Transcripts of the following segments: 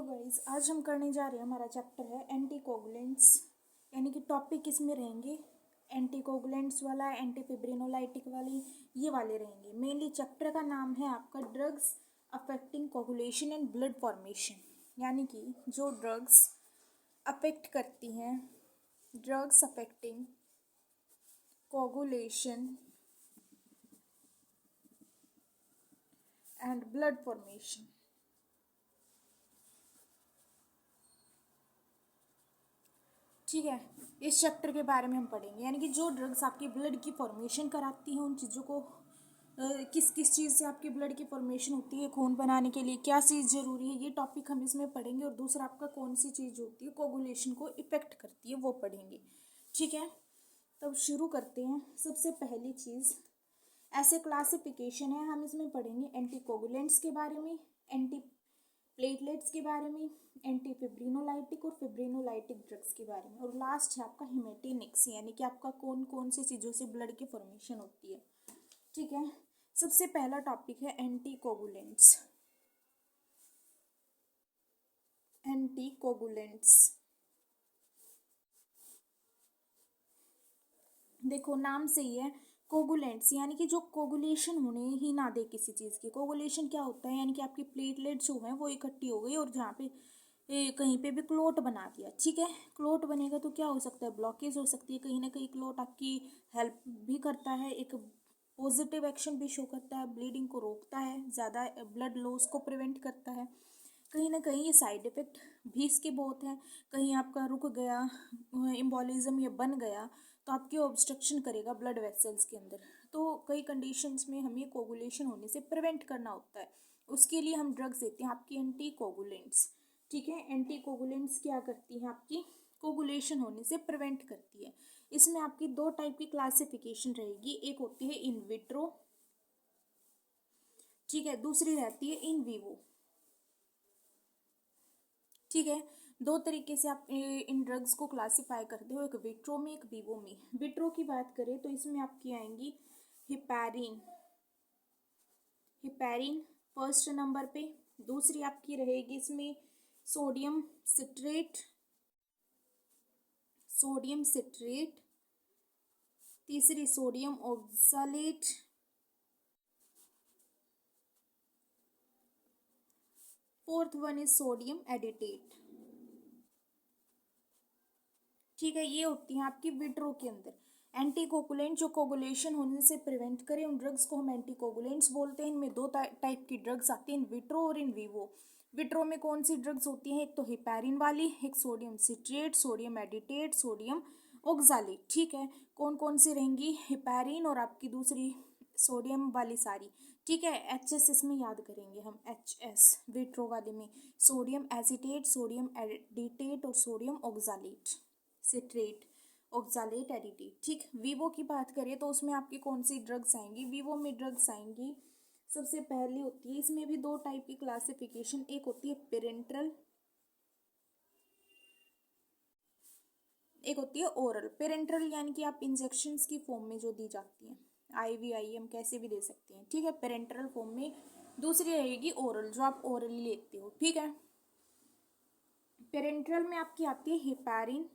Guys, आज हम करने जा रहे हैं, हमारा चैप्टर है एंटीकोगुलेंट्स। यानी कि टॉपिक इसमें रहेंगे एंटीकोगुलेंट्स वाला, एंटीफिब्रिनोलाइटिक वाली, ये वाले रहेंगे। मेनली चैप्टर का नाम है आपका drugs affecting coagulation and blood formation. यानी कि जो ड्रग्स अफेक्ट करती हैं, drugs affecting coagulation and blood formation. ठीक है, इस चैप्टर के बारे में हम पढ़ेंगे। यानी कि जो ड्रग्स आपकी ब्लड की फॉर्मेशन कराती हैं, उन चीज़ों को किस किस चीज़ से आपकी ब्लड की फॉर्मेशन होती है, खून बनाने के लिए क्या चीज़ ज़रूरी है, ये टॉपिक हम इसमें पढ़ेंगे। और दूसरा आपका कौन सी चीज़ होती है कोगुलेशन को इफेक्ट करती है, वो पढ़ेंगे। ठीक है, तब शुरू करते हैं। सबसे पहली चीज़ ऐसे क्लासिफिकेशन है, हम इसमें पढ़ेंगे एंटीकोगुलेंट्स के बारे में, एंटी प्लेटलेट्स के बारे में, एंटीफिब्रिनोलाइटिक और फिब्रिनोलाइटिक ड्रग्स के बारे में, और लास्ट है आपका हिमेटिनिक्स, यानी कि आपका कौन कौन सी चीज़ों से ब्लड की फॉर्मेशन होती है। ठीक है, सबसे पहला टॉपिक है एंटीकोगुलेंट्स। एंटीकोगुलेंट्स, देखो नाम से ही है कोगुलेंट्स, यानी कि जो कोगुलेशन होने ही ना दे किसी चीज़ की। कोगुलेशन क्या होता है, यानी कि आपकी प्लेटलेट्स जो हैं वो इकट्ठी हो गई और जहाँ पे कहीं पे भी क्लोट बना दिया। ठीक है, क्लोट बनेगा तो क्या हो सकता है, ब्लॉकेज हो सकती है। कहीं ना कहीं क्लोट आपकी हेल्प भी करता है, एक पॉजिटिव एक्शन भी शो करता है, ब्लीडिंग को रोकता है, ज़्यादा ब्लड लॉस को प्रिवेंट करता है। कहीं ना कहीं ये साइड इफ़ेक्ट भी इसके बहुत हैं। कहीं आपका रुक गया एम्बोलिज्म या बन गया तो आपकी ऑब्स्ट्रक्शन करेगा ब्लड वेसल्स के अंदर। तो कई कंडीशंस में हमें कोगुलेशन होने से प्रिवेंट करना होता है, उसके लिए हम ड्रग्स देते हैं आपकी एंटी कोगुलेंट्स। ठीक है, एंटी कोगुलेंट्स क्या करती हैं, आपकी कोगुलेशन होने से प्रिवेंट करती है। इसमें आपकी दो टाइप की क्लासिफिकेशन रहेगी, एक होती है इन विट्रो, ठीक है, दूसरी रहती है इन वीवो। ठीक है, दो तरीके से आप इन ड्रग्स को क्लासिफाई करते हो, एक विट्रो में, एक वीवो में। विट्रो की बात करें तो इसमें आपकी आएंगी हिपैरिन, हिपैरिन फर्स्ट नंबर पे। दूसरी आपकी रहेगी इसमें सोडियम सिट्रेट, सोडियम सिट्रेट। तीसरी sodium oxalate. Fourth one is sodium edetate. ठीक है, ये होती हैं आपकी विट्रो के अंदर। एंटीकोगुलेंट जो कोगुलेशन होने से प्रिवेंट करे, उन ड्रग्स को हम एंटीकोगुलेंट्स बोलते हैं। इनमें दो टाइप की ड्रग्स आती हैं, इन विट्रो और इन वीवो। विट्रो में कौन सी ड्रग्स होती हैं, एक तो हिपैरिन वाली, एक sodium citrate, sodium edetate, sodium oxalate. ठीक है, कौन कौन सी रहेंगी, हिपैरिन और आपकी दूसरी सोडियम वाली सारी। ठीक है, एच इसमें याद करेंगे हम, HS विट्रो वाले में सोडियम एसिटेट, सोडियम एडिटेट और सोडियम ऑक्सालेट, सिट्रेट, ऑक्सालेट एडिटेट। ठीक, वीवो की बात करें तो उसमें आपकी कौन सी ड्रग्स आएंगी, वीवो में ड्रग्स आएंगी सबसे पहली होती है, इसमें भी दो टाइप की क्लासिफिकेशन, एक होती है पेरेंट्रल, एक होती है ओरल। पेरेंट्रल यानी कि आप इंजेक्शंस की फॉर्म में जो दी जाती हैं, IV IM कैसे भी दे सकते हैं। ठीक है, पेरेंट्रल फॉर्म में। दूसरी रहेगी ओरल, जो आप ओरली लेते हो। ठीक है, पेरेंट्रल में आपकी आती है हिपैरिन।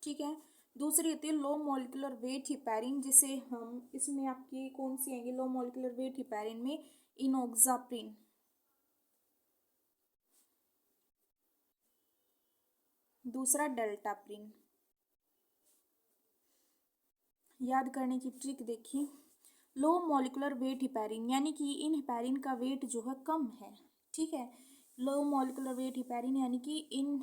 ठीक है, दूसरी होती है लो मॉलिक्यूलर वेट हिपैरिन, जिसे हम इसमें आपकी कौन सी आएंगी, लो मॉलिक्यूलर वेट हिपैरिन में इनोक्साप्रिन। दूसरा डेल्टाप्रिन। याद करने की ट्रिक देखिए, लो मॉलिक्यूलर वेट हिपैरिन यानी कि इन हिपैरिन का वेट जो है कम है। ठीक है, लो मॉलिक्यूलर वेट हिपैरिन यानी कि इन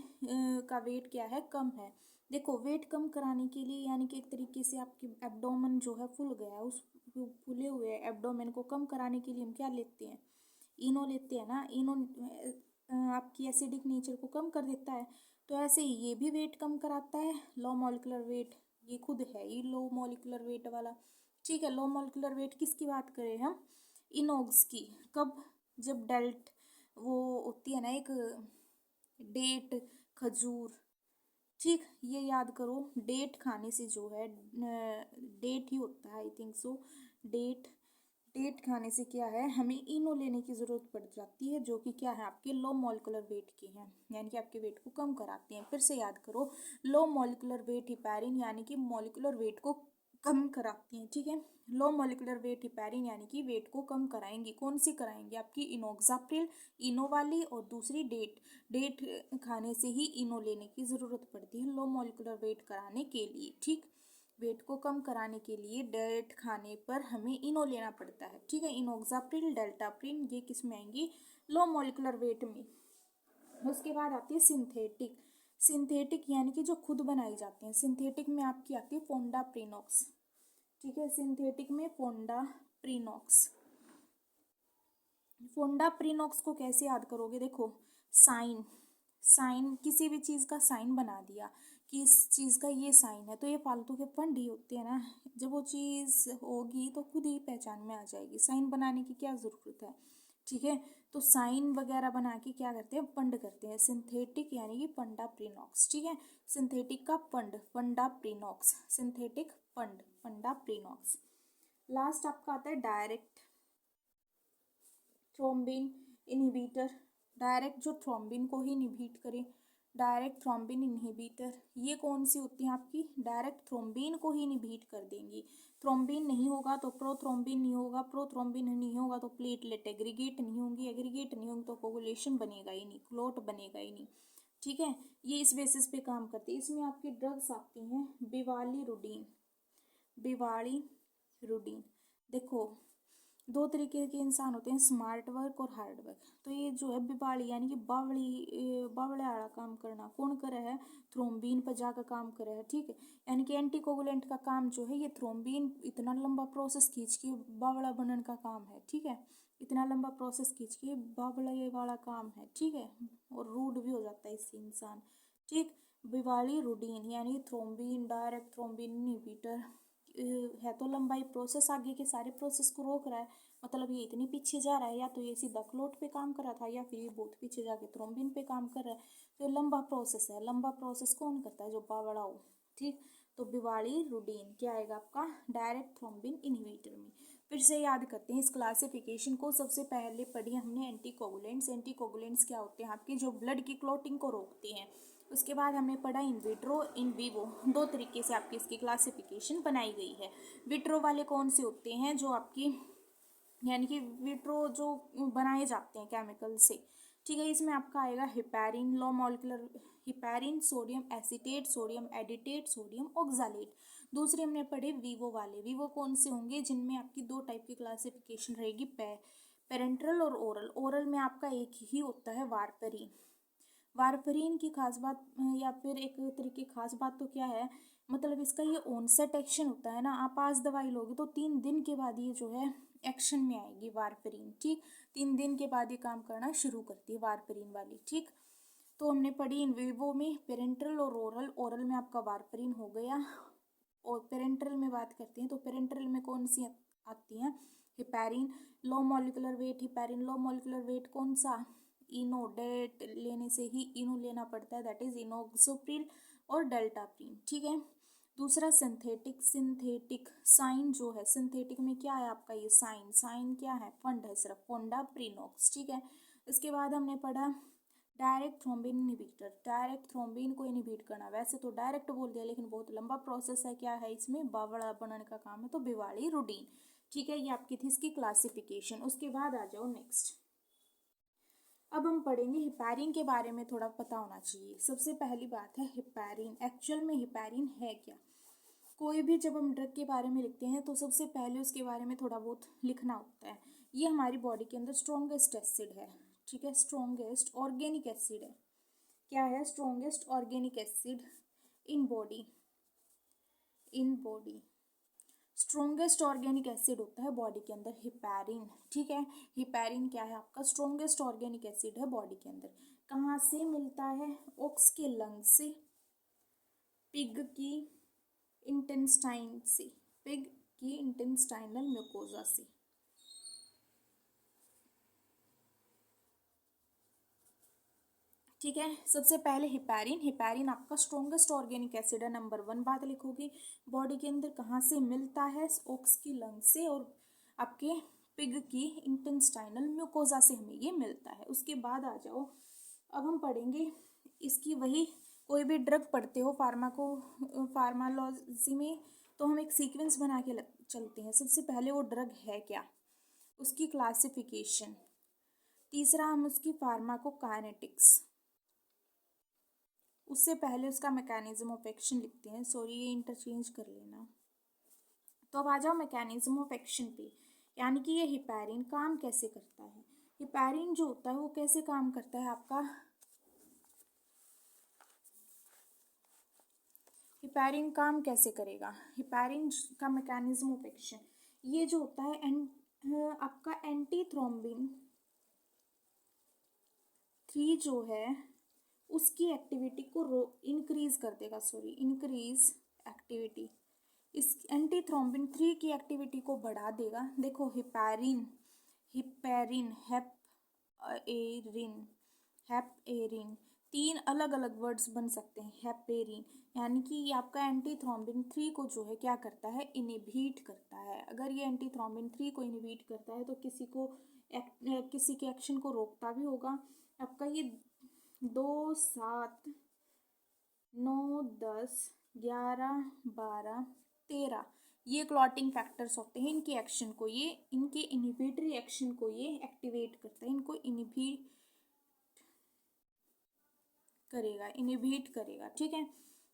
का वेट क्या है, कम है। देखो वेट कम कराने के लिए, यानी कि एक तरीके से आपकी एब्डोमेन जो है फूल गया है, उस फूले हुए एब्डोमेन को कम कराने के लिए हम क्या लेते हैं, इनो लेते हैं ना। इनो आपकी एसिडिक नेचर को कम कर देता है, तो ऐसे ही ये भी वेट कम कराता है। लो मॉलिक्यूलर वेट ये खुद है ही लो मॉलिक्यूलर वेट वाला। ठीक है, लो मॉलिक्यूलर वेट किसकी बात करें हम, इनोक्स की। कब, जब डेल्ट वो होती है ना एक डेट, खजूर। ठीक, ये याद करो, डेट खाने से जो है, डेट ही होता है I think so, date date खाने से क्या है, हमें इनो लेने की ज़रूरत पड़ जाती है, जो कि क्या है, आपके लो मॉलिक्यूलर वेट की है, यानी कि आपके वेट को कम कराती हैं। फिर से याद करो, लो मॉलिक्यूलर वेट हिपैरिन यानी कि मॉलिक्यूलर वेट को कम कराती हैं, ठीक है। लो मॉलिक्यूलर वेट हिपैरिन यानी कि वेट को कम कराएंगी। कौन सी कराएंगी, आपकी इनोक्साप्रिल, इनो वाली, और दूसरी डेट। डेट खाने से ही इनो लेने की ज़रूरत पड़ती है लो मॉलिक्यूलर वेट कराने के लिए, ठीक। वेट को कम कराने के लिए डेट खाने पर हमें इनो लेना पड़ता है, ठीक है। इनोक्साप्रिल, डेल्टाप्रिन, ये किस में आएंगी, लो मॉलिक्यूलर वेट में। उसके बाद आती है सिंथेटिक। सिंथेटिक यानी कि जो खुद बनाई जाती हैं। सिंथेटिक में आपकी आती है फोंडाप्रीनॉक्स, ठीक है। सिंथेटिक में फोंडाप्रीनॉक्स। फोंडाप्रीनॉक्स को कैसे याद करोगे, देखो, साइन, साइन किसी भी चीज़ का साइन बना दिया कि इस चीज़ का ये साइन है, तो ये फालतू के फंड ही होते हैं ना। जब वो चीज़ होगी तो खुद ही पहचान में आ जाएगी, साइन बनाने की क्या ज़रूरत है, ठीक है। तो साइन वगैरह बना के क्या करते हैं, फंड करते हैं। सिंथेटिक यानी कि फंडाप्रीनॉक्स, ठीक है। सिंथेटिक का फंड, फंडाप्रीनॉक्स, सिंथेटिक फंड, फंडाप्रीनॉक्स। लास्ट आपका आता है डायरेक्ट थ्रोम्बिन इनहिबिटर। डायरेक्ट जो थ्रोम्बिन को ही इनहिबिट करे, डायरेक्ट थ्रोम्बिन इनहिबिटर, ये कौन सी होती है आपकी, डायरेक्ट थ्रोम्बिन को ही इनहिबिट कर देंगी। थ्रोम्बिन नहीं होगा तो प्रोथ्रोम्बिन नहीं होगा, प्रोथ्रोम्बिन नहीं होगा तो प्लेटलेट एग्रीगेट नहीं होंगी, एग्रीगेट नहीं होंगी तो कोगुलेशन बनेगा ही नहीं, क्लोट बनेगा ही नहीं, ठीक है। ये इस बेसिस पे काम करती है। इसमें आपकी ड्रग्स आती हैं बिवाली रुडीन, बिवाली रुडीन। देखो, दो तरीके के इंसान होते हैं, स्मार्ट वर्क और हार्ड वर्क। तो ये जो है बिबाड़ी यानी कि बावड़े वाला काम करना, कौन करे है, थ्रोम्बीन पर जाकर काम करे है, ठीक है। यानी कि एंटीकोगुलेंट का काम जो है, ये थ्रोम्बीन इतना लंबा प्रोसेस खींच के बावड़ा बनने का काम है, ठीक है। इतना लंबा प्रोसेस खींच के बावड़े वाला काम है, ठीक है। और रूड भी हो जाता है इससे इंसान, ठीक। बिवाली रूडीन यानी थ्रोम्बीन, डायरेक्ट थ्रोम्बीन इनहिबिटर है, तो लंबाई प्रोसेस आगे के सारे प्रोसेस को रोक रहा है। मतलब ये इतनी पीछे जा रहा है, या तो ये सीधा क्लोट पे काम कर रहा था, या फिर ये बहुत पीछे जाके थ्रोम्बिन पे काम कर रहा है। तो लंबा प्रोसेस है, लंबा प्रोसेस कौन करता है, जो बावड़ा हो, ठीक। तो बिवाड़ी रूडीन क्या आएगा आपका, डायरेक्ट थ्रोम्बिन इनहिबिटर में। फिर से याद करते हैं इस क्लासिफिकेशन को। सबसे पहले पढ़ी हमने एंटीकोगुलेंट्स। एंटीकोगुलेंट्स क्या होते हैं, आपकी जो ब्लड की क्लॉटिंग को रोकते हैं। उसके बाद हमने पढ़ा इन विट्रो, इन विवो। दो तरीके से आपकी इसकी क्लासिफिकेशन बनाई गई है। विट्रो वाले कौन से होते हैं, जो आपकी यानी कि विट्रो जो बनाए जाते हैं केमिकल से, ठीक है। इसमें आपका आएगा heparin, low molecular heparin, sodium acetate, sodium edetate, sodium oxalate. दूसरे हमने पढ़े वीवो वाले। वीवो कौन से होंगे, जिनमें आपकी दो टाइप की क्लासिफिकेशन रहेगी, पेरेंट्रल और ओरल। ओरल में आपका एक ही होता है, वारफरीन। वारफरीन की खास बात, या फिर एक तरीके खास बात तो क्या है, मतलब इसका ये ऑनसेट एक्शन होता है ना। आप आज दवाई लोगे तो 3 दिन के बाद ये जो है एक्शन में आएगी वारफरीन, ठीक। 3 दिन के बाद ये काम करना शुरू करती है वारफरीन वाली, ठीक। तो हमने पढ़ी इन विवो में पेरेंट्रल और ओरल। ओरल में आपका वारफरीन हो गया। और पेरेंट्रल में बात करते हैं तो पेरेंट्रल में कौन सी आती हैं, heparin. Low molecular weight heparin, low molecular weight कौन सा, इनो। डेट लेने से ही इनो लेना पड़ता है, दैट इज इनोक्सोप्रिल और डेल्टाप्रिन, ठीक है। दूसरा सिंथेटिक। सिंथेटिक साइन जो है, सिंथेटिक में क्या है आपका, ये साइन, साइन क्या है, फंड है सिर्फ, फोंडाप्रीनॉक्स, ठीक है। इसके बाद हमने पढ़ा direct thrombin inhibitor. Direct thrombin को इनहिबिट करना, वैसे तो डायरेक्ट बोल दिया लेकिन बहुत लंबा प्रोसेस है, क्या है इसमें, बावड़ा बनाने का काम है, तो बिवाड़ी रूडीन, ठीक है। ये आपकी थी इसकी क्लासिफिकेशन। उसके बाद आ जाओ नेक्स्ट। अब हम पढ़ेंगे हिपैरिन के बारे में, थोड़ा पता होना चाहिए। सबसे पहली बात है हिपैरिन। एक्चुअल में हिपैरिन है क्या। कोई भी जब हम ड्रग के बारे में लिखते हैं तो सबसे पहले उसके बारे में थोड़ा बहुत लिखना होता है। ये हमारी बॉडी के अंदर स्ट्रॉन्गेस्ट एसिड है, ठीक है, स्ट्रॉन्गेस्ट ऑर्गेनिक एसिड है। क्या है, strongest organic acid in body, in body. Strongest organic acid होता है बॉडी के अंदर हिपैरिन, ठीक है। हिपैरिन क्या है आपका, स्ट्रॉन्गेस्ट ऑर्गेनिक एसिड है बॉडी के अंदर। कहाँ से मिलता है, ओक्स के लंग से, पिग की इंटेस्टाइन से, पिग की इंटेस्टाइनल म्यूकोजा से, ठीक है। सबसे पहले हिपैरिन। हिपैरिन आपका स्ट्रॉन्गेस्ट ऑर्गेनिक एसिड है, नंबर 1 बात लिखोगे। बॉडी के अंदर कहाँ से मिलता है, ओक्स की लंग से और आपके पिग की इंटेस्टाइनल म्यूकोजा से हमें ये मिलता है। उसके बाद आ जाओ, अब हम पढ़ेंगे इसकी वही, कोई भी ड्रग पढ़ते हो फार्माकोलॉजी में तो हम एक सीक्वेंस बना के चलते हैं। सबसे पहले वो ड्रग है क्या, उसकी क्लासिफिकेशन, तीसरा हम उसकी फार्माकोकाइनेटिक्स, उससे पहले उसका मैकेनिज्म ऑफ एक्शन लिखते हैं। सॉरी, ये इंटरचेंज कर लेना। तो अब आ जाओ मैकेनिज्म ऑफ एक्शन पे, यानी कि ये हिपैरिन काम कैसे करता है। हिपैरिन जो होता है वो कैसे काम करता है आपका, हिपैरिन काम कैसे करेगा, हिपैरिन का मैकेनिज्म ऑफ एक्शन, ये जो होता है आपका एंटी थ्रोम्बिन 3 जो है उसकी एक्टिविटी को इंक्रीज कर देगा, सॉरी इंक्रीज एक्टिविटी, इस एंटी थ्रोम्बिन 3 की एक्टिविटी को बढ़ा देगा। देखो हिपैरिन, हिपैरिन, हेपेरिन 3 अलग अलग वर्ड्स बन सकते हैं। हेपेरिन यानी कि ये आपका एंटी थ्रोम्बिन 3 को जो है क्या करता है, इनिबिट करता है। अगर ये एंटी थ्रोम्बिन 3 को इनिबिट करता है तो किसी के एक्शन को रोकता भी होगा। आपका ये 2, 7, 9, 10, 11, 12, 13 ये क्लॉटिंग फैक्टर्स होते हैं। इनके एक्शन को ये, इनके इनिबिटरी एक्शन को ये एक्टिवेट करता है, इनको इनिबिट करेगा। ठीक है।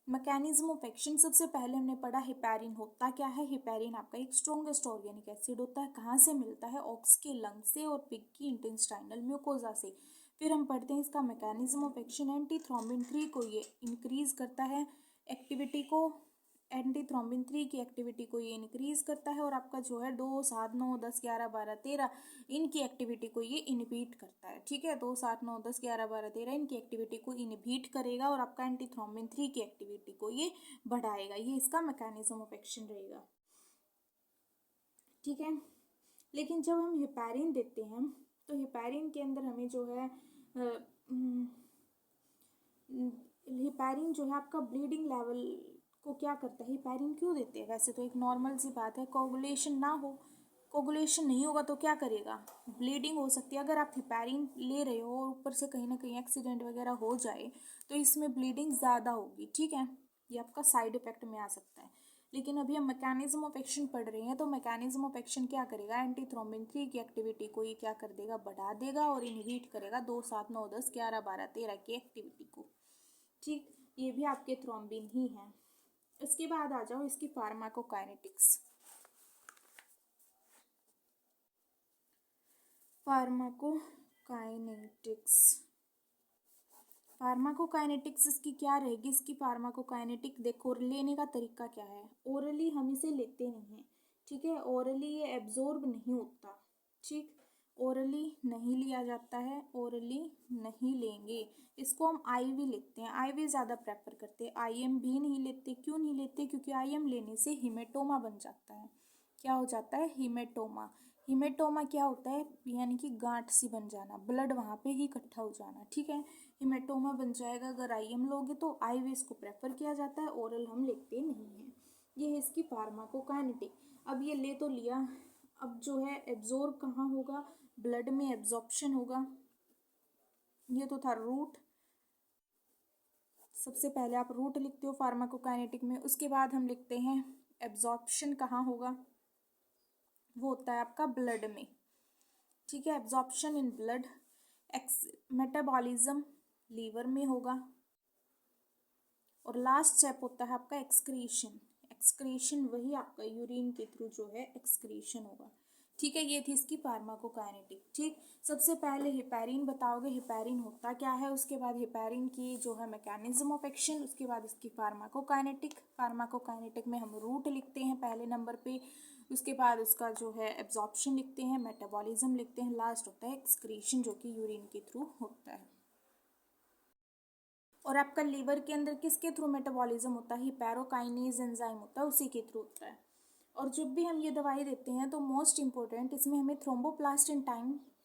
मैकेनिज्म ऑफ एक्शन, सबसे पहले हमने पढ़ा हिपैरिन होता क्या है। हिपैरिन आपका एक स्ट्रॉन्गेस्ट ऑर्गेनिक एसिड होता है। कहाँ से मिलता है, ऑक्स के लंग से और पिग की इंटेस्टाइनल म्यूकोजा से। फिर हम पढ़ते हैं इसका mechanism of action, anti thrombin 3 को ये इंक्रीज करता है एक्टिविटी को, एंटी थ्रोम्बिन 3 की एक्टिविटी को ये इंक्रीज करता है, और आपका जो है 2, 7, 9, 10, 11, 12, 13 इनकी एक्टिविटी को ये इनहिबिट करता है। ठीक है, 2, 7, 9, 10, 11, 12, 13 इनकी एक्टिविटी को इनहिबिट करेगा और आपका एंटी थ्रोम्बिन 3 की एक्टिविटी को ये बढ़ाएगा। ये इसका मैकेनिज्म ऑफ एक्शन रहेगा। ठीक है, लेकिन जब हम हिपैरिन देते हैं तो हिपैरिन के अंदर हमें जो है हिपैरिन जो है आपका ब्लीडिंग लेवल को क्या करता है, हिपैरिन क्यों देते हैं। वैसे तो एक नॉर्मल सी बात है, कोगुलेशन ना हो, कोगुलेशन नहीं होगा तो क्या करेगा, ब्लीडिंग हो सकती है। अगर आप हिपैरिन ले रहे हो और ऊपर से कहीं ना कहीं एक्सीडेंट वगैरह हो जाए तो इसमें ब्लीडिंग ज़्यादा होगी। ठीक है, ये आपका साइड इफेक्ट में आ सकता है। लेकिन अभी हम मैकेनिज्म ऑफ एक्शन पढ़ रहे हैं, तो मैकेनिज्म ऑफ एक्शन क्या करेगा, एंटी थ्रोम्बिन 3 की एक्टिविटी को ये क्या कर देगा, बढ़ा देगा और इनहिबिट करेगा 2, 7, 9, 10, 11, 12, 13 की एक्टिविटी को। ठीक, ये भी आपके थ्रोम्बिन ही हैं। इसके बाद आ जाओ इसकी फार्माकोकाइनेटिक्स। फार्माकोकाइनेटिक्स इसकी क्या रहेगी, इसकी फार्माकोकाइनेटिक देखो, लेने का तरीका क्या है। ओरली हम इसे लेते नहीं हैं, ठीक है, ओरली ये एब्जॉर्ब नहीं होता। ठीक, ओरली नहीं लिया जाता है, ओरली नहीं लेंगे, इसको हम आईवी लेते हैं। आईवी ज़्यादा प्रेफर करते हैं, आईएम भी नहीं लेते। क्यों नहीं लेते, क्योंकि आईएम लेने से हिमेटोमा बन जाता है। क्या हो जाता है, हिमेटोमा। हिमेटोमा क्या होता है, यानी कि गांठ सी बन जाना, ब्लड वहाँ पे ही इकट्ठा हो जाना। ठीक है, हिमेटोमा बन जाएगा अगर आईएम लोगे तो। आईवी इसको प्रेफर किया जाता है, ओरल हम लेते नहीं हैं। ये है इसकी फार्माकोकाइनेटिक। अब ये ले तो लिया, अब जो है एब्जॉर्ब कहाँ होगा, ब्लड में एब्जॉर्प्शन होगा। ये तो था रूट, सबसे पहले आप रूट लिखते हो फार्माकोकाइनेटिक में। उसके बाद हम लिखते हैं एब्जॉर्प्शन कहाँ होगा, वो होता है आपका ब्लड में। ठीक है, absorption in blood. Metabolism liver में होगा, और लास्ट स्टेप होता है आपका एक्सक्रीशन। एक्सक्रीशन वही आपका यूरिन के थ्रू जो है एक्सक्रीशन होगा। ठीक है, ये थी इसकी फार्माकोकाइनेटिक। ठीक, सबसे पहले हिपैरिन बताओगे, हिपैरिन होता क्या है, उसके बाद हिपैरिन की जो है मैकेनिज्म ऑफ एक्शन, उसके बाद इसकी फार्माकोकाइनेटिक। फार्माकोकाइनेटिक में हम रूट लिखते हैं पहले नंबर पे, उसके बाद उसका जो है एब्जॉर्प्शन लिखते हैं, मेटाबॉलिज्म लिखते हैं, लास्ट होता है एक्सक्रीशन जो कि यूरिन के थ्रू होता है। और आपका लीवर के अंदर किसके थ्रू मेटाबॉलिज्म होता है, हिपैरोकाइनेज एंजाइम होता है, उसी के थ्रू होता है। और जब भी हम ये दवाई देते हैं तो मोस्ट इम्पोर्टेंट इसमें हमें थ्रोम्बोप्लास्ट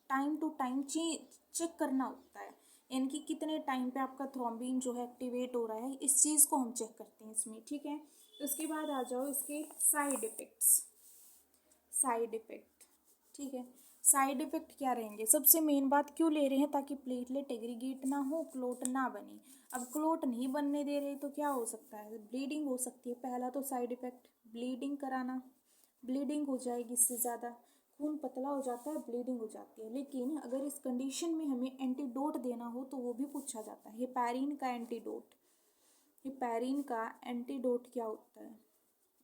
टाइम टू टाइम चेक करना होता है, यानी कि कितने टाइम पे आपका थ्रोम्बिन जो है एक्टिवेट हो रहा है, इस चीज़ को हम चेक करते हैं इसमें। ठीक है, उसके बाद आ जाओ इसके साइड इफ़ेक्ट। ठीक है। साइड इफेक्ट क्या रहेंगे, सबसे मेन बात क्यों ले रहे हैं, ताकि प्लेटलेट एग्रीगेट ना हो, क्लोट ना बने। अब क्लोट नहीं बनने दे रहे तो क्या हो सकता है, ब्लीडिंग हो सकती है। पहला तो साइड इफेक्ट ब्लीडिंग कराना, ब्लीडिंग हो जाएगी इससे ज़्यादा, खून पतला हो जाता है, ब्लीडिंग हो जाती है। लेकिन अगर इस कंडीशन में हमें एंटीडोट देना हो तो वो भी पूछा जाता है, हेपैरिन का एंटीडोट। हेपैरिन का एंटीडोट क्या होता है,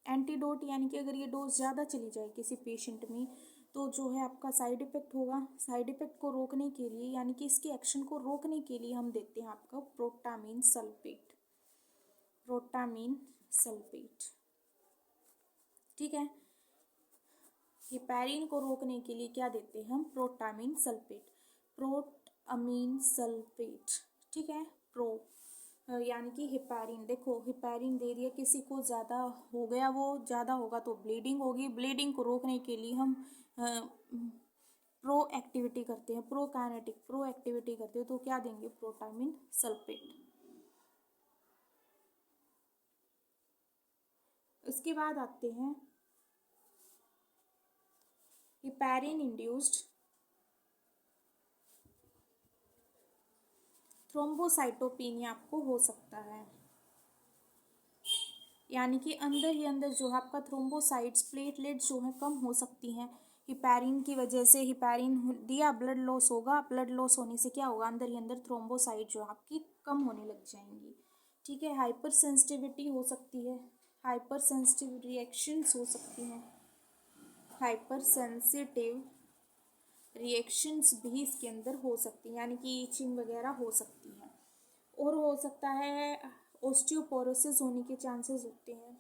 एंटीडोट यानी कि अगर ये डोज ज़्यादा चली जाए किसी पेशेंट में तो जो है आपका साइड इफ़ेक्ट होगा। साइड इफ़ेक्ट को रोकने के लिए यानी कि इसके एक्शन को रोकने के लिए हम देते हैं आपका प्रोटामीन सल्फेट, प्रोटामीन सल्फेट। ठीक है, हेपैरिन को रोकने के लिए क्या देते हैं हम, प्रोटामीन सल्फेट, प्रोटामीन सल्फेट। ठीक है, प्रो यानी कि हेपैरिन, देखो हेपैरिन दे दिया किसी को, ज़्यादा हो गया, वो ज़्यादा होगा तो ब्लीडिंग होगी, ब्लीडिंग को रोकने के लिए हम प्रो एक्टिविटी करते हैं, प्रो काइनेटिक प्रो एक्टिविटी करते हैं, तो क्या देंगे, प्रोटामीन सल्फेट। उसके बाद आते हैं हेपैरिन इंड्यूस्ड थ्रोम्बोसाइटोपेनिया आपको हो सकता है, यानी कि अंदर ही अंदर जो है आपका थ्रोम्बोसाइट्स प्लेटलेट्स जो है कम हो सकती हैं हिपैरिन की वजह से। हिपैरिन दिया, ब्लड लॉस होगा, ब्लड लॉस होने से क्या होगा, अंदर ही अंदर थ्रोम्बोसाइट जो है आपकी कम होने लग जाएंगी। ठीक है, हाइपर सेंसिटिविटी हो सकती है, हाइपर सेंसिटिव रिएक्शंस हो सकती हैं, हाइपर सेंसिटिव रिएक्शंस भी इसके अंदर हो सकती हैं, यानी कि ईचिंग वगैरह हो सकती है। और हो सकता है ओस्टियोपोरोसिस होने के चांसेस होते हैं।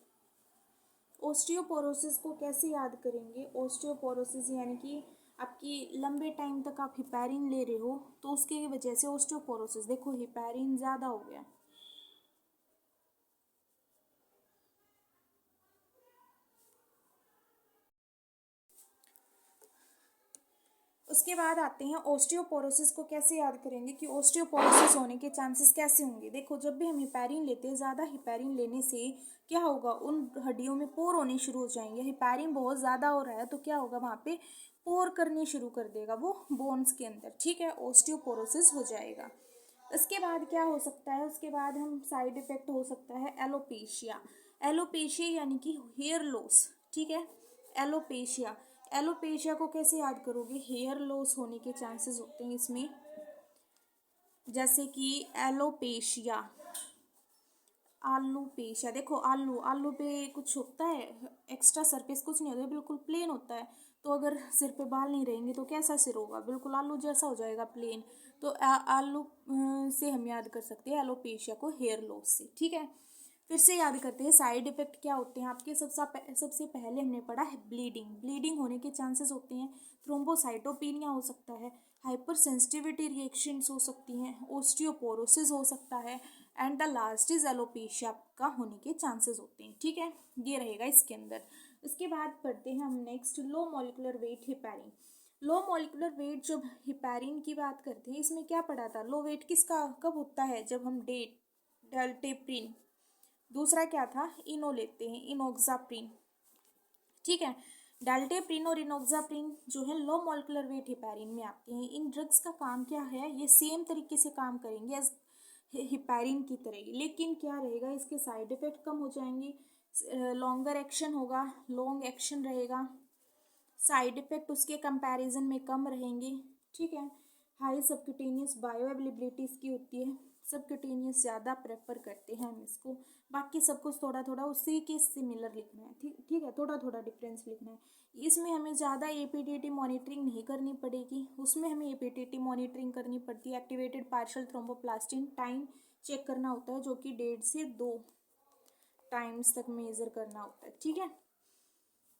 ओस्टियोपोरोसिस को कैसे याद करेंगे, ओस्टियोपोरोसिस यानी कि आपकी लंबे टाइम तक आप हिपैरिन ले रहे हो तो उसकी वजह से ओस्टियोपोरोसिस, देखो हिपैरिन ज़्यादा हो गया। उसके बाद आते हैं ओस्टियोपोरोसिस को कैसे याद करेंगे, कि ओस्टियोपोरोसिस होने के चांसेस कैसे होंगे। देखो जब भी हम हिपैरिन लेते हैं, ज़्यादा हिपैरिन लेने से क्या होगा, उन हड्डियों में पोर होने शुरू हो जाएंगे। हिपैरिन बहुत ज़्यादा हो रहा है तो क्या होगा, वहाँ पे पोर करने शुरू कर देगा वो बोन्स के अंदर। ठीक है, ओस्टियोपोरोसिस हो जाएगा। उसके बाद क्या हो सकता है, उसके बाद हम साइड इफेक्ट हो सकता है एलोपेशिया। एलोपेशिया यानी कि हेयर लॉस। ठीक है, एलोपेशिया, एलोपेशिया को कैसे याद करोगे, हेयर लॉस होने के चांसेस होते हैं इसमें, जैसे कि एलोपेशिया, आलूपेशिया। देखो आलू, आलू पे कुछ होता है एक्स्ट्रा सरफेस, कुछ नहीं होता है, बिल्कुल प्लेन होता है। तो अगर सिर पे बाल नहीं रहेंगे तो कैसा सिर होगा, बिल्कुल आलू जैसा हो जाएगा, प्लेन। तो आलू से हम याद कर सकते हैं एलोपेशिया को, हेयर लॉस से। ठीक है, फिर से याद करते हैं साइड इफेक्ट क्या होते हैं आपके। सबसे पहले हमने पढ़ा है ब्लीडिंग, ब्लीडिंग होने के चांसेस होते हैं, थ्रोम्बोसाइटोपेनिया हो सकता है, हाइपर सेंसिटिविटी रिएक्शंस हो सकती हैं, ओस्टियोपोरोसिस हो सकता है, and the last is alopecia का होने के चांसेस होते हैं। ठीक है, ये रहेगा इसके अंदर। इसके बाद पढ़ते हैं हम next low molecular weight heparin. Low molecular weight, जब हिपैरिन की बात करते हैं, इसमें क्या पढ़ा था, लो वेट किसका कब होता है, जब हम डेल्टेप्रिन, दूसरा क्या था, इनो लेते हैं, इनोक्साप्रिन। ठीक है, डेल्टेप्रिन और इनोक्साप्रिन जो है लो मॉलिक्यूलर वेट हिपैरिन में आते हैं। इन ड्रग्स का काम क्या है, ये सेम तरीके से काम करेंगे एज हिपैरिन की तरह ही, लेकिन क्या रहेगा, इसके साइड इफेक्ट कम हो जाएंगे, लॉन्गर एक्शन होगा, लॉन्ग एक्शन रहेगा, साइड इफेक्ट उसके कंपैरिजन में कम रहेंगे। ठीक है, हाई सबक्यूटेनियस बायो अवेलेबिलिटी इसकी होती है, सबक्यूटेनियस ज़्यादा प्रेफर करते हैं हम इसको। बाकी सब कुछ थोड़ा थोड़ा उसी के सिमिलर लिखना है। ठीक ठीक है, थोड़ा थोड़ा डिफरेंस लिखना है। इसमें हमें ज़्यादा एपीटीटी मॉनिटरिंग नहीं करनी पड़ेगी, उसमें हमें एपीटीटी मॉनिटरिंग करनी पड़ती है, activated partial thromboplastin time check करना होता है, जो कि 1.5 से 2 टाइम्स तक मेज़र करना होता है। ठीक है,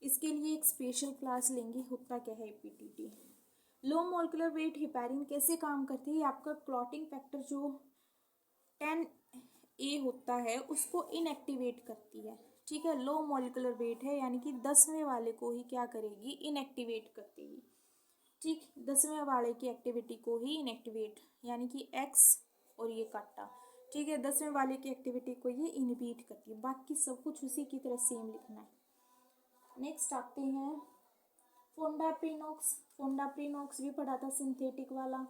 इसके लिए एक स्पेशल क्लास लेंगे, होता क्या है APTT. Low molecular weight heparin कैसे काम करती है, आपका क्लॉटिंग फैक्टर जो 10A होता है उसको इनएक्टिवेट करती है। ठीक है, लो मॉलिक्यूलर वेट है यानी कि 10वें वाले को ही क्या करेगी, इनएक्टिवेट कर देगी। ठीक, 10वें वाले की एक्टिविटी को ही इनएक्टिवेट, यानी कि एक्स और ये काटा। ठीक है, 10वें वाले की एक्टिविटी को ये इनहिबिट करती है, बाकी सब कुछ उसी की तरह सेम लिखना है। नेक्स्ट आते हैं फोंडाप्रीनॉक्स भी पढ़ा था सिंथेटिक वाला।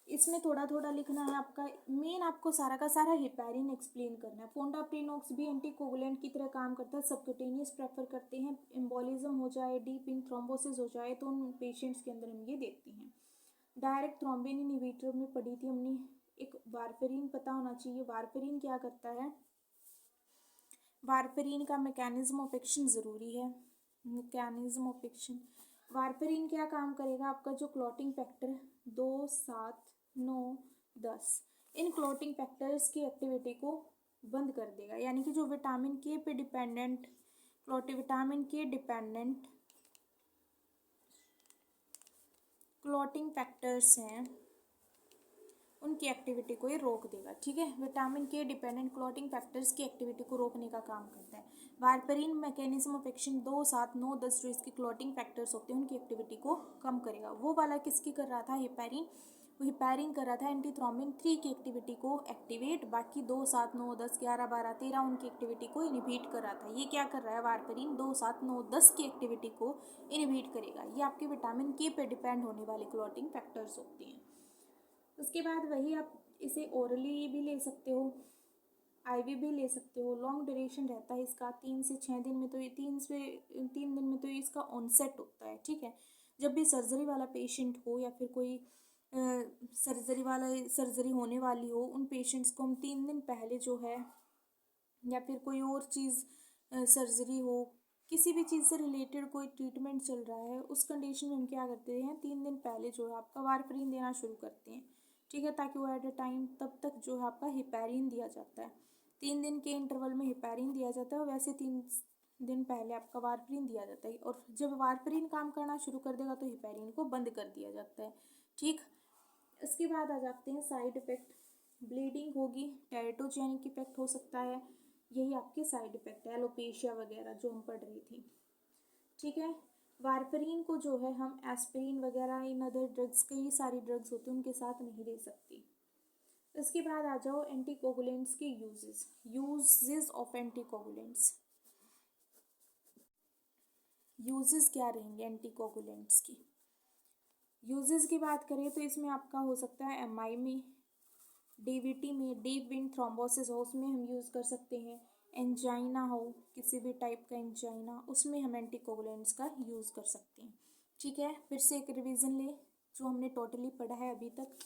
इसमें थोड़ा थोड़ा लिखना है आपका, मेन आपको सारा का सारा हेपेरिन एक्सप्लेन करना है। फोंडाप्रीनॉक्स भी एंटीकोगुलेंट की तरह काम करता है, सबक्यूटेनियस प्रेफर करते हैं, एम्बोलिज्म हो जाए, डीप इन थ्रोम्बोसिस हो जाए तो उन पेशेंट्स के अंदर हम ये देखते हैं। डायरेक्ट थ्रोम्बिन इनहिबिटर में पढ़ी थी हमने। एक वारफेरिन पता होना चाहिए, वारफेरिन क्या करता है, वारफेरिन का मैकेनिज्म ऑफ एक्शन ज़रूरी है। मैकेनिज्म ऑफ एक्शन, वारफेरिन क्या काम करेगा, आपका जो क्लॉटिंग फैक्टर 2, 7, 9, 10 इन क्लॉटिंग फैक्टर्स की एक्टिविटी को बंद कर देगा। यानी कि जो विटामिन के पे डिपेंडेंट विटामिन के डिपेंडेंट क्लॉटिंग फैक्टर्स हैं उनकी एक्टिविटी को ये रोक देगा। ठीक है, विटामिन के डिपेंडेंट क्लॉटिंग फैक्टर्स की एक्टिविटी को रोकने का काम करता है। वारफेरिन मैकेनिज्म ऑफ एक्शन 2, 7, 9, 10 जो इसके क्लॉटिंग फैक्टर्स होते हैं उनकी एक्टिविटी को कम करेगा। वो वाला किसकी कर रहा था, हेपेरिन। वो हेपेरिन कर रहा था एंटीथ्रोम्बिन 3 की एक्टिविटी को एक्टिवेट, बाकी 2, 7, 9, 10, 11, 12, 13 उनकी एक्टिविटी को इनहिबिट कर रहा था। ये क्या कर रहा है, वारफेरिन 2, 7, 9, 10 की एक्टिविटी को इनहिबिट करेगा। ये आपके विटामिन के पे डिपेंड होने वाले क्लॉटिंग फैक्टर्स होते हैं। उसके बाद वही आप इसे ओरली भी ले सकते हो, आईवी भी ले सकते हो। लॉन्ग ड्यूरेशन रहता है इसका, 3 से 6 दिन में तो ये 3 दिन में तो इसका ऑनसेट होता है। ठीक है, जब भी सर्जरी वाला पेशेंट हो या फिर कोई सर्जरी होने वाली हो, उन पेशेंट्स को हम 3 दिन पहले जो है, या फिर कोई और चीज़ सर्जरी हो, किसी भी चीज़ से रिलेटेड कोई ट्रीटमेंट चल रहा है, उस कंडीशन में हम क्या करते हैं, 3 दिन पहले जो है आपका वारफेरिन देना शुरू करते हैं। ठीक है, ताकि वो एट अ टाइम तब तक जो है आपका हेपेरिन दिया जाता है। 3 दिन के इंटरवल में हेपेरिन दिया जाता है, और वैसे 3 दिन पहले आपका वारफेरिन दिया जाता है। और जब वारफेरिन काम करना शुरू कर देगा तो हेपेरिन को बंद कर दिया जाता है। ठीक, इसके बाद आ जाते हैं साइड इफ़ेक्ट। ब्लीडिंग होगी, टेरेटोजेनिक इफेक्ट हो सकता है, यही आपके साइड इफ़ेक्ट है, एलोपेशिया वगैरह जो हम पढ़ रही थी। ठीक है, वारफेरिन को जो है हम एस्पिरिन वगैरह इन अदर ड्रग्स, कई सारी ड्रग्स होती हैं उनके साथ नहीं दे सकती। इसके बाद आ जाओ एंटीकोगुलेंट्स के यूजेस ऑफ एंटीकोगुलेंट्स। यूजेस क्या रहेंगे एंटीकोगुलेंट्स की, यूजेस की बात करें तो इसमें आपका हो सकता है एमआई में, डीवीटी में, डीप वेन थ्रोम्बोसिस हो उसमें हम यूज़ कर सकते हैं, एंजाइना हो किसी भी टाइप का एंजाइना, उसमें हम एंटीकोगुलेंट्स का यूज़ कर सकते हैं। ठीक है, फिर से एक रिवीजन ले जो हमने टोटली पढ़ा है अभी तक।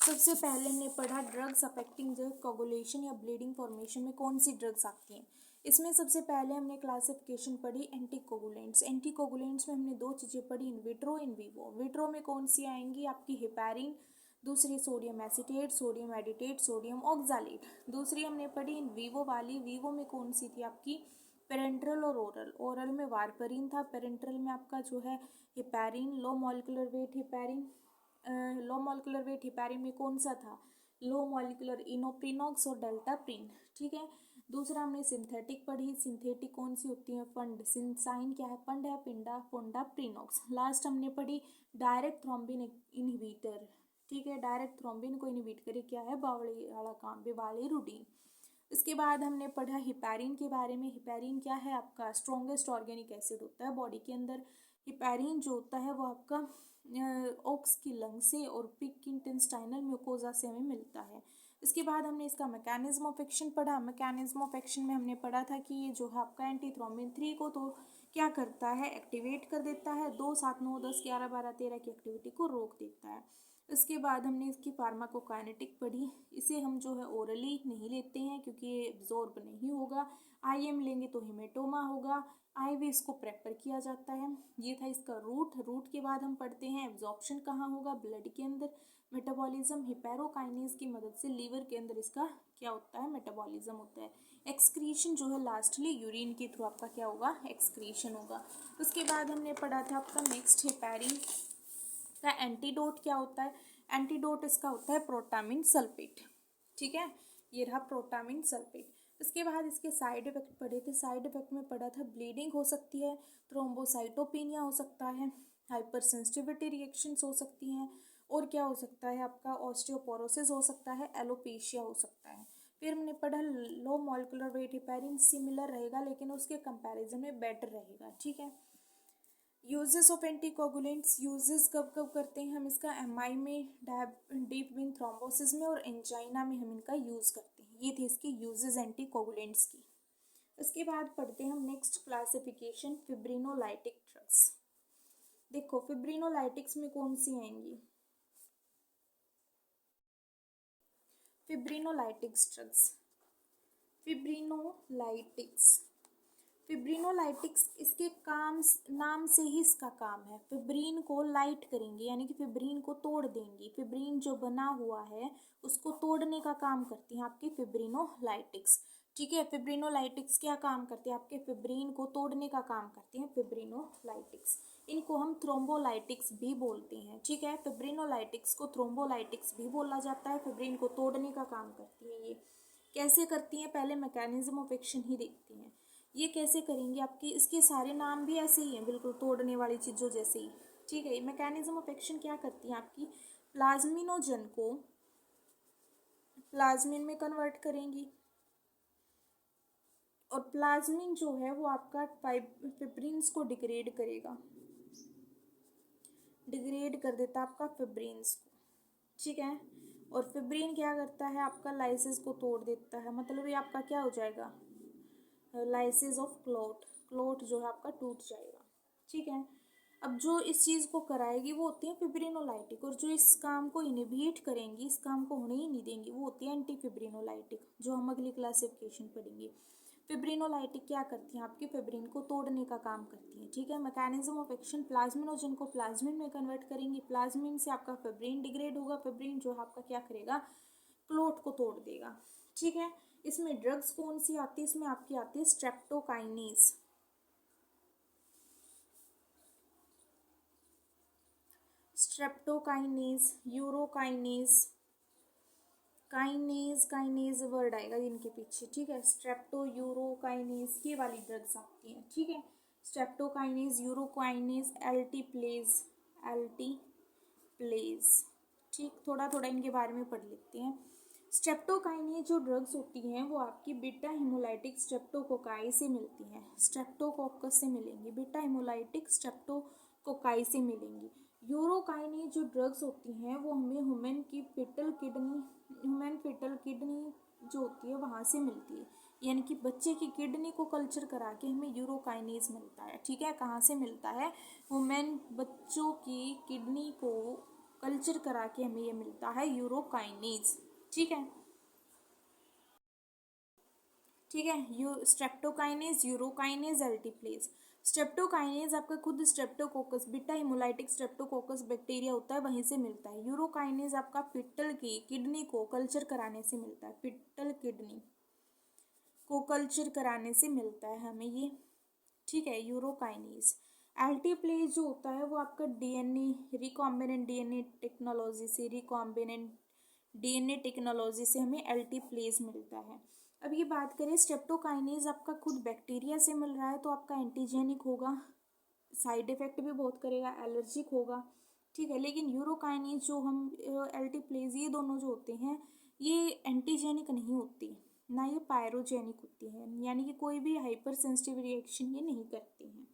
सबसे पहले हमने पढ़ा ड्रग्स अफेक्टिंग द कोगुलेशन या ब्लीडिंग फॉर्मेशन में कौन सी ड्रग्स आती हैं। इसमें सबसे पहले हमने क्लासिफिकेशन पढ़ी एंटीकोगुलेंट्स। एंटीकोगुलेंट्स में हमने 2 चीज़ें पढ़ी, in vitro in vivo. Vitro में कौन सी आएंगी, आपकी हेपेरिन, दूसरी sodium acetate, sodium edetate, sodium oxalate. दूसरी हमने पढ़ी इन वीवो वाली, वीवो में कौन सी थी आपकी, पेरेंट्रल और ओरल। ओरल में वारफेरिन था, पेरेंट्रल में आपका जो है heparin, low molecular weight heparin. Low molecular weight heparin में कौन सा था, लो मॉलिक्यूलर इनोप्रीनॉक्स और डेल्टाप्रिन। ठीक है, दूसरा हमने सिंथेटिक पढ़ी, सिंथेटिक कौन सी होती है, फंड, साइन क्या है, फंड है, पिंडा, फोंडा, प्रीनॉक्स। लास्ट हमने पढ़ी डायरेक्ट थ्रोम्बिन इनहिबिटर। ठीक है, डायरेक्ट थ्रोम्बिन को इनहिबिट करे क्या है, बावली वाला काम, बिवालिरुडीन। इसके बाद हमने पढ़ा हिपैरिन के बारे में। हिपैरिन क्या है, आपका स्ट्रॉन्गेस्ट ऑर्गेनिक एसिड होता है बॉडी के अंदर। हिपैरिन जो होता है वो आपका ओक्स की लंग से और पिग इंटेस्टाइनल म्यूकोजा से हमें मिलता है। इसके बाद हमने इसका मैकेनिज्म ऑफ एक्शन पढ़ा। मैकेनिज्म ऑफ एक्शन में हमने पढ़ा था कि ये जो है आपका एंटीथ्रोम्बिन 3 को तो क्या करता है, एक्टिवेट कर देता है, 2, 7, 9, 10, 11, 12, 13 की एक्टिविटी को रोक देता है। इसके बाद हमने इसकी फार्माकोकाइनेटिक पढ़ी। इसे हम जो है ओरली नहीं लेते हैं क्योंकि ये एब्जॉर्ब नहीं होगा, आईएम लेंगे तो हेमेटोमा होगा, आईवी इसको प्रेफर किया जाता है। ये था इसका रूट के बाद हम पढ़ते हैं एब्जॉर्प्शन कहाँ होगा, ब्लड के अंदर। मेटाबॉलिज्म हिपेरोकाइनेज की मदद से लीवर के अंदर इसका क्या होता है, मेटाबॉलिज्म होता है। एक्सक्रीशन जो है लास्टली यूरिन के थ्रू आपका क्या होगा, एक्सक्रीशन होगा। उसके बाद हमने पढ़ा था आपका नेक्स्ट हेपेरिन का एंटीडोट क्या होता है। एंटीडोट इसका होता है प्रोटामिन सल्फेट। ठीक है, ये रहा प्रोटामिन सल्फेट। इसके बाद इसके साइड इफेक्ट पढ़े थे। साइड इफेक्ट में पढ़ा था ब्लीडिंग हो सकती है, थ्रोम्बोसाइटोपेनिया हो सकता है, हाइपर सेंसिटिविटी रिएक्शंस हो सकती हैं, और क्या हो सकता है आपका ऑस्टियोपोरोसिस हो सकता है, एलोपेशिया हो सकता है। फिर हमने पढ़ा low molecular weight heparin similar रहेगा लेकिन उसके कंपैरिजन में बेटर रहेगा। ठीक है, यूजेस ऑफ एंटीकोगुलेंट्स, यूजेस कब कब करते हैं हम इसका, एमआई में, डीप वेन थ्रोम्बोसिस में और एंजाइना में हम इनका यूज़ करते हैं। ये थे इसके यूजेस एंटीकोगुलेंट्स की। उसके बाद पढ़ते हैं हम नेक्स्ट क्लासिफिकेशन, फिब्रिनोलाइटिक ड्रग्स। देखो फिब्रिनोलाइटिक्स में कौन सी आएंगी, फिब्रिनोलाइटिक्स ड्रग्स, फिब्रिनोलाइटिक्स, फिब्रिनोलाइटिक्स इसके काम, नाम से ही इसका काम है, फिब्रीन को लाइट करेंगे यानी कि फिब्रीन को तोड़ देंगी, फिब्रीन जो बना हुआ है उसको तोड़ने का काम करती हैं आपकी फिब्रिनोलाइटिक्स। ठीक है, फिब्रिनोलाइटिक्स क्या काम करती है, आपके फिब्रीन को तोड़ने का काम करती हैं फिब्रिनोलाइटिक्स। इनको हम थ्रोम्बोलाइटिक्स भी बोलते हैं। ठीक है, फिब्रिनोलाइटिक्स को थ्रोम्बोलाइटिक्स भी बोला जाता है, फिब्रीन को तोड़ने का काम करती है। ये कैसे करती हैं, पहले मैकेनिज्म ऑफ एक्शन ही देखती हैं। ये कैसे करेंगी आपकी, इसके सारे नाम भी ऐसे ही हैं, बिल्कुल तोड़ने वाली चीज़ों जैसे ही। ठीक है, मैकेनिज्म ऑफ एक्शन क्या करती हैं आपकी, प्लाज्मिनोजन को प्लाज्मिन में कन्वर्ट करेंगी, और प्लाज्मिन जो है वो आपका फिब्रिन्स को डिग्रेड करेगा, डिग्रेड कर देता है आपका फिब्रिन्स को। ठीक है, और फिब्रिन क्या करता है, आपका लाइसिस को तोड़ देता है, मतलब ये आपका क्या हो जाएगा, लाइसिस ऑफ क्लोट, क्लोट जो है आपका टूट जाएगा। ठीक है, अब जो इस चीज़ को कराएगी वो होती है फिब्रिनोलाइटिक, और जो इस काम को इनहिबिट करेंगी, इस काम को होने ही नहीं देंगी, वो होती है एंटी फिब्रिनोलाइटिक, जो हम अगली क्लासिफिकेशन पढ़ेंगे। फिब्रिनोलाइटिक क्या करती हैं, आपकी फिब्रिन को तोड़ने का काम करती हैं। ठीक है, मैकेनिज्म ऑफ एक्शन, प्लाज्मिनोजन को प्लाज्मिन में कन्वर्ट करेंगी, प्लाज्मिन से आपका फिब्रिन डिग्रेड होगा, फिब्रिन जो है आपका क्या करेगा, क्लोट को तोड़ देगा। ठीक है, इसमें ड्रग्स कौन सी आती है, इसमें आपकी आती है streptokinase, streptokinase, urokinase, kinase, kinase word आएगा इनके पीछे। ठीक है, स्ट्रेप्टो यूरोकाइनेज, ये वाली ड्रग्स आती हैं। ठीक है, स्ट्रेप्टोकाइनेज, यूरोकाइनेज, एल्टीप्लेज, एल्टीप्लेज। ठीक, थोड़ा थोड़ा इनके बारे में पढ़ लेते हैं। स्ट्रेप्टोकाइनेज जो ड्रग्स होती हैं वो आपकी बीटा हिमोलाइटिक स्ट्रेप्टोकोकाई से मिलती हैं, स्ट्रेप्टोकोकस से मिलेंगी, बीटा हिमोलाइटिक स्ट्रेप्टोकोकाई से मिलेंगी। यूरोकाइनेज जो ड्रग्स होती हैं वो हमें ह्यूमन की fetal kidney, human fetal kidney जो होती है वहाँ से मिलती है, यानी कि बच्चे की किडनी को कल्चर करा के हमें यूरोकाइनेज मिलता है। ठीक है, कहाँ से मिलता है, ह्यूमन बच्चों की किडनी को कल्चर करा के हमें ये मिलता है यूरोकाइनेज। ठीक है, ठीक है, स्ट्रेप्टोकाइनेज, यूरोकाइनेज, एल्टीप्लेज। स्ट्रेप्टोकाइनेज आपका खुद Streptococcus, beta haemolytic Streptococcus bacteria होता है, वहीं से मिलता है। यूरोकाइनेज आपका पिट्टल की किडनी को कल्चर कराने से मिलता है, पिट्टल किडनी को कल्चर कराने से मिलता है हमें ये। ठीक है, यूरोकाइनेज। एल्टीप्लेज जो होता है वो आपका डीएनए, रिकॉम्बिनेंट डीएनए टेक्नोलॉजी से, रिकॉम्बिनेंट डीएनए टेक्नोलॉजी से हमें एल्टीप्लेज मिलता है। अब ये बात करें, स्ट्रेप्टोकाइनेज आपका खुद बैक्टीरिया से मिल रहा है तो आपका एंटीजेनिक होगा, साइड इफेक्ट भी बहुत करेगा, एलर्जिक होगा। ठीक है, लेकिन यूरोकाइनेज जो हम एल्टीप्लेज, ये दोनों जो होते हैं ये एंटीजेनिक नहीं होती, ना ये पायरोजेनिक होती है, यानी कि कोई भी हाइपर सेंसिटिव रिएक्शन ये नहीं करती हैं।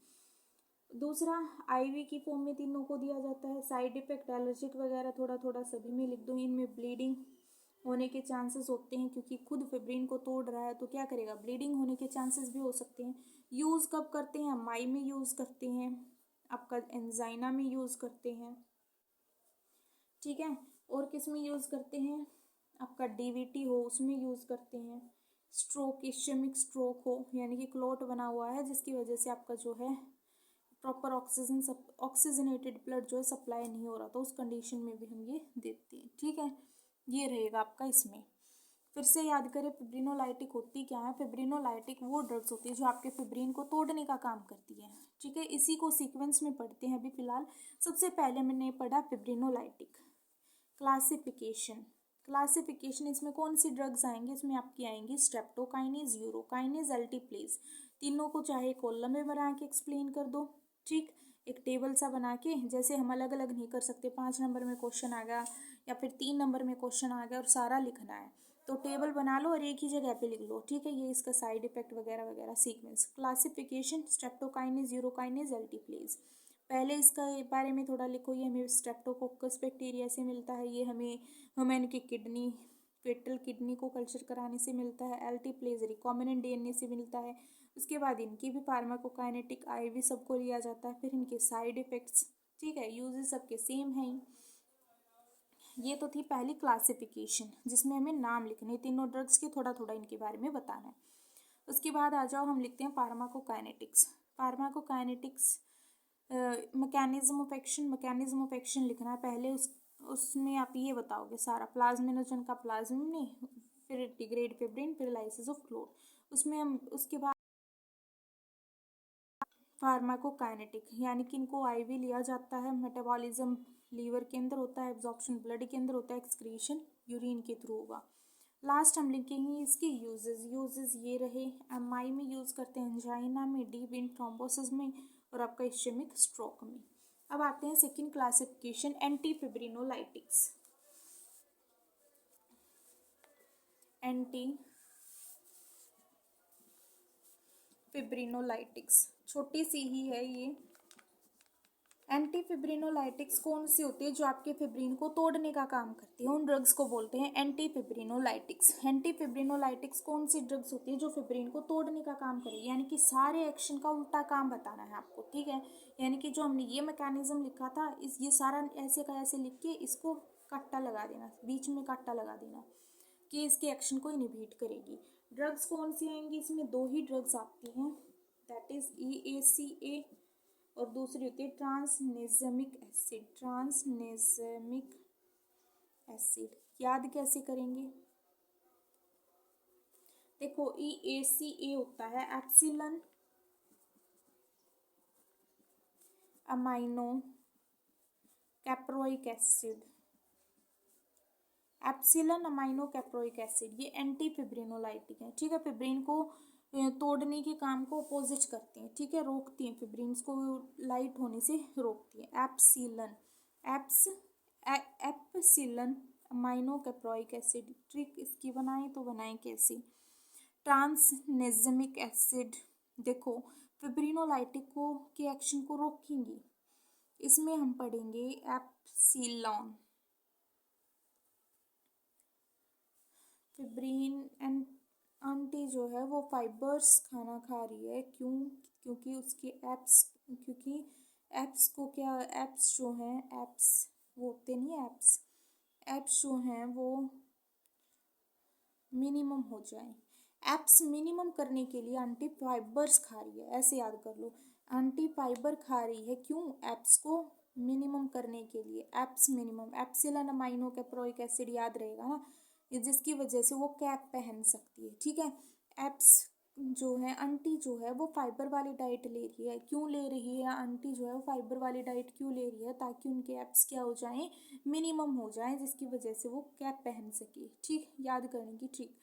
दूसरा, आईवी की फॉर्म में तीनों को दिया जाता है। साइड इफेक्ट एलर्जिक वगैरह थोड़ा थोड़ा सभी में लिख दो। इनमें ब्लीडिंग होने के चांसेस होते हैं, क्योंकि खुद फिब्रिन को तोड़ रहा है तो क्या करेगा, ब्लीडिंग होने के चांसेस भी हो सकते हैं। यूज़ कब करते हैं, माई में यूज़ करते हैं, आपका एंजाइना में यूज़ करते हैं। ठीक है, और किस में यूज़ करते हैं, आपका डीवीटी हो उसमें यूज़ करते हैं। स्ट्रोक, इश्चेमिक स्ट्रोक हो, यानी कि क्लॉट बना हुआ है जिसकी वजह से आपका जो है प्रॉपर ऑक्सीजन, ऑक्सीजनेटेड ब्लड जो है सप्लाई नहीं हो रहा, तो उस कंडीशन में भी हम ये देते हैं। ठीक है, ये रहेगा आपका इसमें। फिर से याद करें, फिब्रिनोलाइटिक होती क्या है, फिब्रिनोलाइटिक वो ड्रग्स होती है जो आपके फिब्रिन को तोड़ने का काम करती है। ठीक है, इसी को सीक्वेंस में पढ़ते हैं अभी फिलहाल। सबसे पहले मैंने पढ़ा फिब्रिनोलाइटिक क्लासिफिकेशन। क्लासिफिकेशन इसमें कौन सी ड्रग्स आएंगी, इसमें आपकी आएंगी स्ट्रेप्टोकाइनेज, यूरोकाइनेज, एल्टीप्लेज। तीनों को चाहे कॉलम में बना के एक्सप्लेन कर दो। ठीक, एक टेबल सा बना के, जैसे हम अलग अलग नहीं कर सकते, 5 नंबर में क्वेश्चन आ गया या फिर 3 नंबर में क्वेश्चन आ गया और सारा लिखना है, तो टेबल बना लो और एक ही जगह पे लिख लो। ठीक है, ये इसका साइड इफेक्ट वगैरह वगैरह sequence. Classification, streptokinase, urokinase, alteplase. पहले इसका बारे में थोड़ा लिखो। ये हमें स्ट्रेप्टोकोकस बैक्टीरिया से मिलता है, ये हमें इनकी किडनी फेटल किडनी को कल्चर कराने से मिलता है। एल्टीप्लेज रिकॉम्बिनेंट डीएनए से मिलता है। उसके बाद इनकी भी फार्माकोकाइनेटिक आईवी सबको लिया जाता है। फिर इनके साइड इफेक्ट्स, ठीक है, यूजेस सबके सेम हैं। ये तो थी पहली क्लासिफिकेशन जिसमें हमें नाम लिखने, तीनों ड्रग्स के थोड़ा थोड़ा इनके बारे में बताना है। उसके बाद आ जाओ हम लिखते हैं pharmacokinetics. Pharmacokinetics mechanism of action लिखना है पहले। उसमें आप ये बताओगे सारा, प्लाज्मिनोजन का प्लाज्मिन, फिर डिग्रेड फिब्रिन, फिर लाइसिस ऑफ क्लोर। उसमें हम उसके बाद फार्माकोकाइनेटिक यानी कि इनको आईवी लिया जाता है। मेटाबॉलिज्म लीवर के अंदर होता है, एब्जॉर्प्शन ब्लड के अंदर होता है, एक्सक्रीशन यूरिन के थ्रू होगा। लास्ट हम लिखेंगे इसके यूजेस ये रहे। एमआई में यूज़ करते हैं, एंजाइना में, डी वेन थ्रोम्बोसिस में, और आपका इश्चेमिक स्ट्रोक में। अब आते हैं सेकंड क्लासिफिकेशन, एंटी फिब्रिनोलाइटिक्स। एंटी फिब्रिनोलाइटिक्स छोटी सी ही है ये। एंटी फिब्रिनोलाइटिक्स कौन सी होती है? जो आपके फिब्रिन को तोड़ने का काम करती है, उन ड्रग्स को बोलते हैं एंटी फिब्रिनोलाइटिक्स। एंटी फिब्रिनोलाइटिक्स कौन सी ड्रग्स होती है? जो फिब्रिन को तोड़ने का काम करेगी, यानी कि सारे एक्शन का उल्टा काम बताना है आपको, ठीक है। यानी कि जो हमने ये मैकेनिज्म लिखा था, ये सारा ऐसे का ऐसे लिख के इसको काटा लगा देना, बीच में काटा लगा देना कि इसके एक्शन को इनहिबिट करेगी। ड्रग्स कौन सी आएंगी? इसमें दो ही ड्रग्स आती हैं, दैट इज EACA और दूसरी होती है ट्रांसनेज़मिक एसिड। ट्रांसनेज़मिक एसिड याद कैसे करेंगे? देखो EACA होता है epsilon amino caproic acid. Epsilon amino caproic acid ये एंटी फिब्रिनोलाइटिक है, ठीक है। फिब्रिन को तोड़ने के काम को अपोजिट करते हैं, ठीक है, रोकती हैं, फिब्रिन को लाइट होने से रोकती है। Epsilon amino caproic acid. Trick इसकी बनाएं तो बनाएं कैसे? ट्रांसनेज़मिक एसिड देखो फिब्रिनोलाइटिक को के एक्शन को रोकेंगी। इसमें हम पढ़ेंगे एप्सिलॉन। फिब्रिन एंड आंटी जो है वो फाइबर्स खाना खा रही है, क्यों? क्योंकि उसके एप्स को क्या, एप्स जो हैं, एप्स वो होते नहीं, एप्स जो हैं वो मिनिमम हो जाए। एप्स मिनिमम करने के लिए आंटी फाइबर्स खा रही है, ऐसे याद कर लो। आंटी फाइबर खा रही है क्यों? एप्स को मिनिमम करने के लिए। Apps minimum, epsilon amino caproic acid याद रहेगा ना, जिसकी वजह से वो कैप पहन सकती है, ठीक है। एप्स जो है, आंटी जो है वो फाइबर वाली डाइट ले रही है। क्यों ले रही है आंटी जो है वो फाइबर वाली डाइट क्यों ले रही है? ताकि उनके एप्स क्या हो जाएं, मिनिमम हो जाएं, जिसकी वजह से वो कैप पहन सके, ठीक, याद करने की ट्रिक।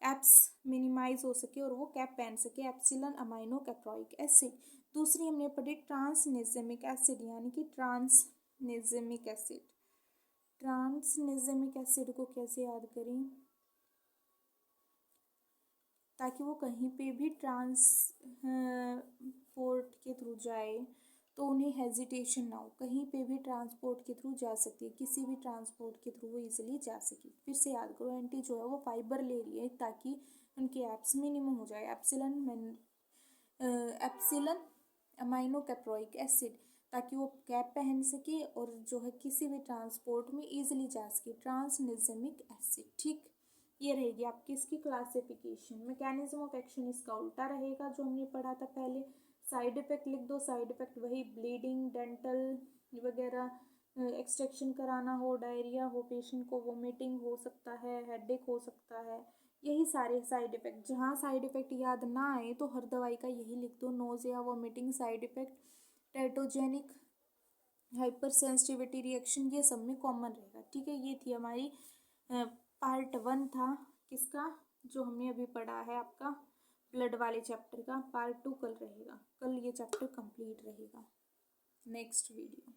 एप्स मिनिमाइज हो सके और वो कैप पहन सके, एप्सिलन अमाइनो कैप्रोइक एसिड। दूसरी हमने पढ़ी ट्रांसनेज़मिक एसिड, यानी कि ट्रांसनेज़मिक एसिड। ट्रांसनेज़मिक एसिड को कैसे याद करें ताकि वो कहीं पे भी ट्रांसपोर्ट के थ्रू जाए तो उन्हें हेजिटेशन ना हो, कहीं पे भी ट्रांसपोर्ट के थ्रू जा सकती है, किसी भी ट्रांसपोर्ट के थ्रू वो इजीली जा सके। फिर से याद करो, एंटी जो है वो फाइबर ले रही है ताकि उनके एप्स मिनिमम हो जाए। एप्सिलन अमाइनो कैप्रोइक एसिड ताकि वो कैप पहन सके और जो है किसी भी ट्रांसपोर्ट में इजीली जा सके, ट्रांसनेज़मिक एसिड, ठीक। ये रहेगी आपकी इसकी क्लासिफिकेशन। मैकेनिज्म ऑफ एक्शन इसका उल्टा रहेगा जो हमने पढ़ा था पहले। साइड इफेक्ट लिख दो, साइड इफेक्ट वही ब्लीडिंग, डेंटल वगैरह, एक्सट्रैक्शन कराना हो, डायरिया हो, पेशेंट को वोमिटिंग हो सकता है, हेडेक हो सकता है, यही सारे साइड इफेक्ट। जहाँ साइड इफेक्ट याद ना आए तो हर दवाई का यही लिख दो, nausea, vomiting, side effect, teratogenic, hypersensitivity reaction, ये सब में कॉमन रहेगा, ठीक है। ये थी हमारी पार्ट 1 था किसका, जो हमने अभी पढ़ा है आपका ब्लड वाले चैप्टर का। पार्ट 2 कल रहेगा, कल ये चैप्टर कंप्लीट रहेगा। Next video.